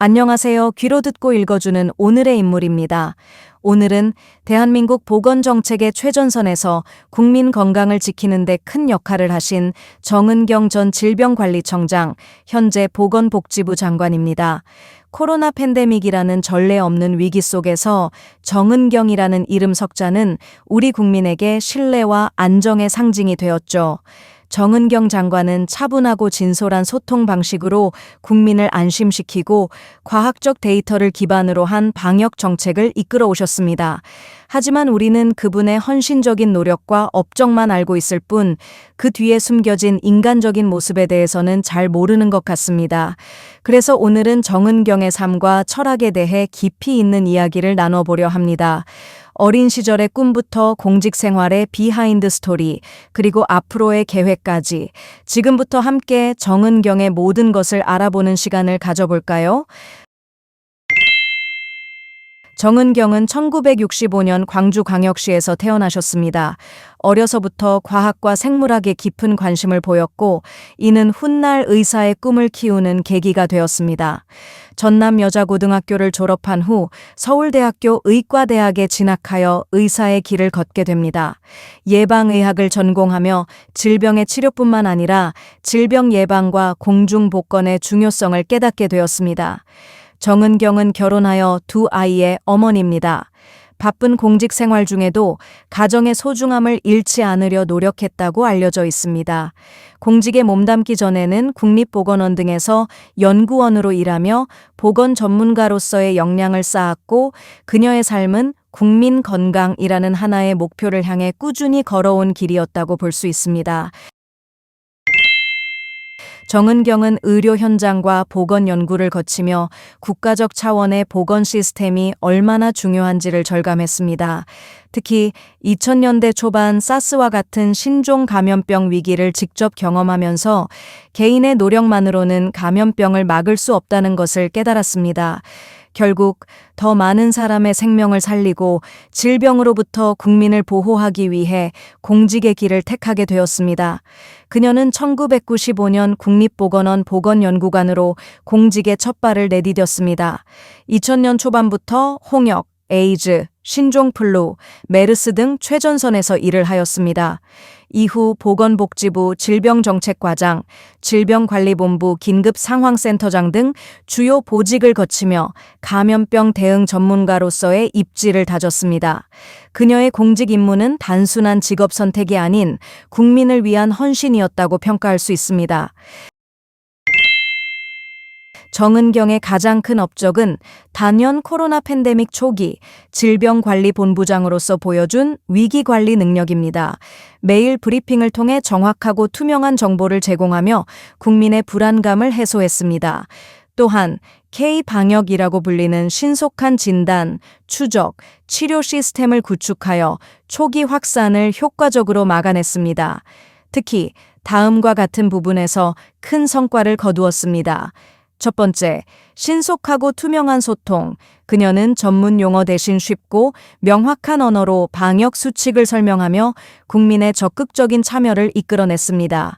안녕하세요. 귀로 듣고 읽어주는 오늘의 인물입니다. 오늘은 대한민국 보건정책의 최전선에서 국민 건강을 지키는 데 큰 역할을 하신 정은경 전 질병관리청장, 현재 보건복지부 장관입니다. 코로나 팬데믹이라는 전례 없는 위기 속에서 정은경이라는 이름 석자는 우리 국민에게 신뢰와 안정의 상징이 되었죠. 정은경 장관은 차분하고 진솔한 소통 방식으로 국민을 안심시키고 과학적 데이터를 기반으로 한 방역 정책을 이끌어 오셨습니다. 하지만 우리는 그분의 헌신적인 노력과 업적만 알고 있을 뿐 그 뒤에 숨겨진 인간적인 모습에 대해서는 잘 모르는 것 같습니다. 그래서 오늘은 정은경의 삶과 철학에 대해 깊이 있는 이야기를 나눠보려 합니다. 어린 시절의 꿈부터 공직 생활의 비하인드 스토리, 그리고 앞으로의 계획까지 지금부터 함께 정은경의 모든 것을 알아보는 시간을 가져볼까요? 정은경은 1965년 광주광역시에서 태어나셨습니다. 어려서부터 과학과 생물학에 깊은 관심을 보였고 이는 훗날 의사의 꿈을 키우는 계기가 되었습니다. 전남 여자고등학교를 졸업한 후 서울대학교 의과대학에 진학하여 의사의 길을 걷게 됩니다. 예방의학을 전공하며 질병의 치료뿐만 아니라 질병 예방과 공중보건의 중요성을 깨닫게 되었습니다. 정은경은 결혼하여 두 아이의 어머니입니다. 바쁜 공직 생활 중에도 가정의 소중함을 잃지 않으려 노력했다고 알려져 있습니다. 공직에 몸담기 전에는 국립보건원 등에서 연구원으로 일하며 보건 전문가로서의 역량을 쌓았고 그녀의 삶은 국민 건강이라는 하나의 목표를 향해 꾸준히 걸어온 길이었다고 볼 수 있습니다. 정은경은 의료 현장과 보건 연구를 거치며 국가적 차원의 보건 시스템이 얼마나 중요한지를 절감했습니다. 특히 2000년대 초반 사스와 같은 신종 감염병 위기를 직접 경험하면서 개인의 노력만으로는 감염병을 막을 수 없다는 것을 깨달았습니다. 결국 더 많은 사람의 생명을 살리고 질병으로부터 국민을 보호하기 위해 공직의 길을 택하게 되었습니다. 그녀는 1995년 국립보건원 보건연구관으로 공직의 첫 발을 내디뎠습니다. 2000년 초반부터 홍역, 에이즈, 신종플루, 메르스 등 최전선에서 일을 하였습니다. 이후 보건복지부 질병정책과장, 질병관리본부 긴급상황센터장 등 주요 보직을 거치며 감염병 대응 전문가로서의 입지를 다졌습니다. 그녀의 공직 임무는 단순한 직업 선택이 아닌 국민을 위한 헌신이었다고 평가할 수 있습니다. 정은경의 가장 큰 업적은 단연 코로나 팬데믹 초기 질병관리본부장으로서 보여준 위기관리 능력입니다. 매일 브리핑을 통해 정확하고 투명한 정보를 제공하며 국민의 불안감을 해소했습니다. 또한 K-방역이라고 불리는 신속한 진단, 추적, 치료 시스템을 구축하여 초기 확산을 효과적으로 막아냈습니다. 특히 다음과 같은 부분에서 큰 성과를 거두었습니다. 첫 번째, 신속하고 투명한 소통. 그녀는 전문 용어 대신 쉽고 명확한 언어로 방역 수칙을 설명하며 국민의 적극적인 참여를 이끌어냈습니다.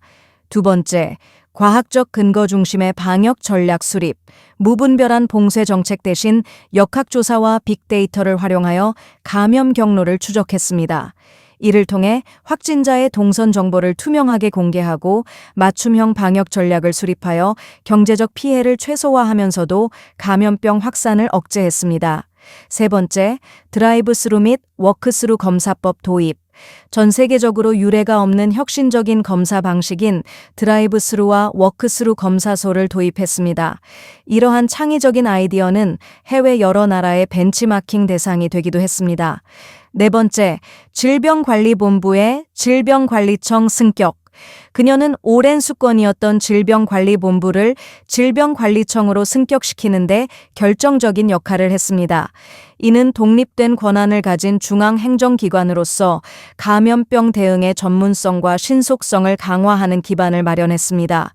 두 번째, 과학적 근거 중심의 방역 전략 수립. 무분별한 봉쇄 정책 대신 역학조사와 빅데이터를 활용하여 감염 경로를 추적했습니다. 이를 통해 확진자의 동선 정보를 투명하게 공개하고 맞춤형 방역 전략을 수립하여 경제적 피해를 최소화하면서도 감염병 확산을 억제했습니다. 세 번째, 드라이브스루 및 워크스루 검사법 도입. 전 세계적으로 유례가 없는 혁신적인 검사 방식인 드라이브스루와 워크스루 검사소를 도입했습니다. 이러한 창의적인 아이디어는 해외 여러 나라의 벤치마킹 대상이 되기도 했습니다. 네 번째, 질병관리본부의 질병관리청 승격. 그녀는 오랜 수건이었던 질병관리본부를 질병관리청으로 승격시키는데 결정적인 역할을 했습니다. 이는 독립된 권한을 가진 중앙행정기관으로서 감염병 대응의 전문성과 신속성을 강화하는 기반을 마련했습니다.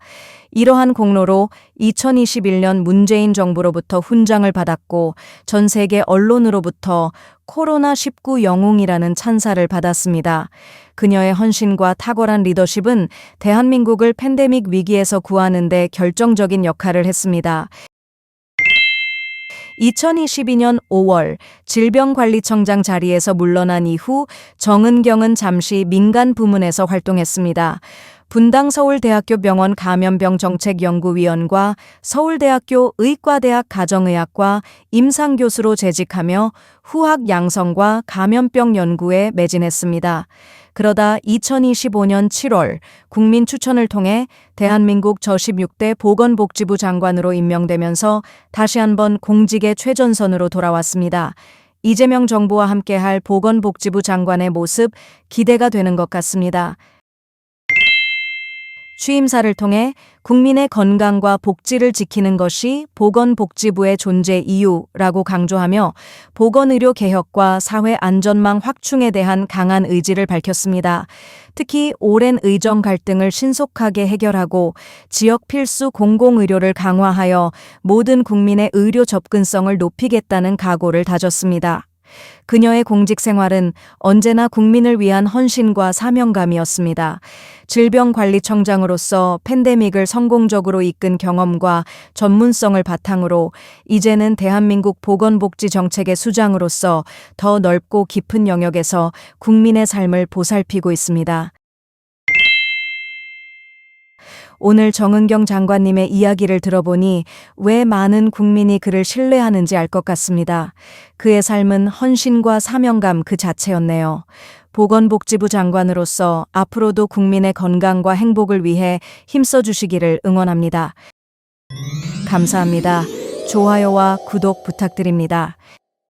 이러한 공로로 2021년 문재인 정부로부터 훈장을 받았고 전 세계 언론으로부터 코로나19 영웅이라는 찬사를 받았습니다. 그녀의 헌신과 탁월한 리더십은 대한민국을 팬데믹 위기에서 구하는 데 결정적인 역할을 했습니다. 2022년 5월 질병관리청장 자리에서 물러난 이후 정은경은 잠시 민간 부문에서 활동했습니다. 분당 서울대학교 병원 감염병 정책연구위원과 서울대학교 의과대학 가정의학과 임상교수로 재직하며 후학 양성과 감염병 연구에 매진했습니다. 그러다 2025년 7월 국민 추천을 통해 대한민국 제16대 보건복지부 장관으로 임명되면서 다시 한번 공직의 최전선으로 돌아왔습니다. 이재명 정부와 함께할 보건복지부 장관의 모습 기대가 되는 것 같습니다. 취임사를 통해 국민의 건강과 복지를 지키는 것이 보건복지부의 존재 이유라고 강조하며 보건의료 개혁과 사회 안전망 확충에 대한 강한 의지를 밝혔습니다. 특히 오랜 의정 갈등을 신속하게 해결하고 지역 필수 공공의료를 강화하여 모든 국민의 의료 접근성을 높이겠다는 각오를 다졌습니다. 그녀의 공직 생활은 언제나 국민을 위한 헌신과 사명감이었습니다. 질병관리청장으로서 팬데믹을 성공적으로 이끈 경험과 전문성을 바탕으로 이제는 대한민국 보건복지 정책의 수장으로서 더 넓고 깊은 영역에서 국민의 삶을 보살피고 있습니다. 오늘 정은경 장관님의 이야기를 들어보니 왜 많은 국민이 그를 신뢰하는지 알 것 같습니다. 그의 삶은 헌신과 사명감 그 자체였네요. 보건복지부 장관으로서 앞으로도 국민의 건강과 행복을 위해 힘써 주시기를 응원합니다. 감사합니다. 좋아요와 구독 부탁드립니다.